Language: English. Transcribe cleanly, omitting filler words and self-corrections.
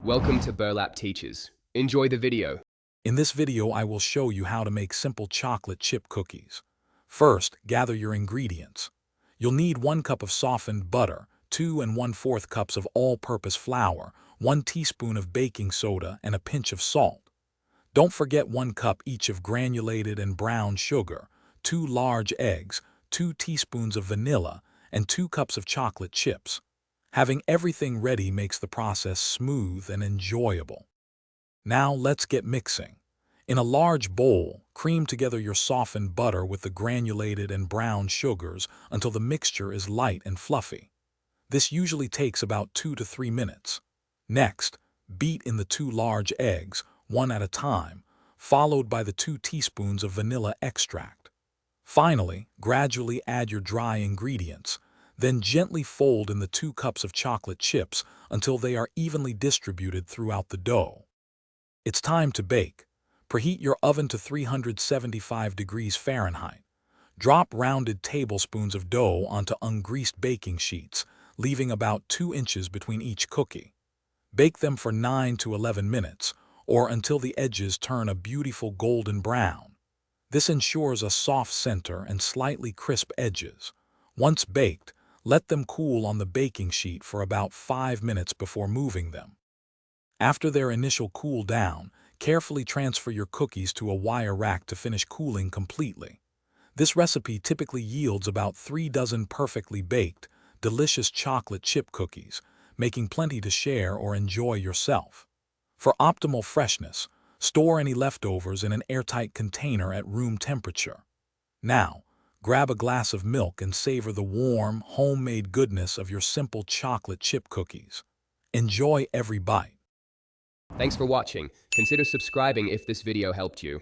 Welcome to Burlap Teachers. Enjoy the video. In this video, I will show you how to make simple chocolate chip cookies. First, gather your ingredients. You'll need 1 cup of softened butter, 2 1/4 cups of all-purpose flour, 1 teaspoon of baking soda, and a pinch of salt. Don't forget 1 cup each of granulated and brown sugar, 2 large eggs, 2 teaspoons of vanilla, and 2 cups of chocolate chips. Having everything ready makes the process smooth and enjoyable. Now let's get mixing. In a large bowl, cream together your softened butter with the granulated and brown sugars until the mixture is light and fluffy. This usually takes about 2 to 3 minutes. Next, beat in the 2 large eggs, one at a time, followed by the 2 teaspoons of vanilla extract. Finally, gradually add your dry ingredients. Then gently fold in the 2 cups of chocolate chips until they are evenly distributed throughout the dough. It's time to bake. Preheat your oven to 375 degrees Fahrenheit. Drop rounded tablespoons of dough onto ungreased baking sheets, leaving about 2 inches between each cookie. Bake them for 9 to 11 minutes, or until the edges turn a beautiful golden brown. This ensures a soft center and slightly crisp edges. Once baked, let them cool on the baking sheet for about 5 minutes before moving them. After their initial cool down, carefully transfer your cookies to a wire rack to finish cooling completely. This recipe typically yields about 3 dozen perfectly baked, delicious chocolate chip cookies, making plenty to share or enjoy yourself. For optimal freshness, store any leftovers in an airtight container at room temperature. Now, grab a glass of milk and savor the warm, homemade goodness of your simple chocolate chip cookies. Enjoy every bite. Thanks for watching. Consider subscribing if this video helped you.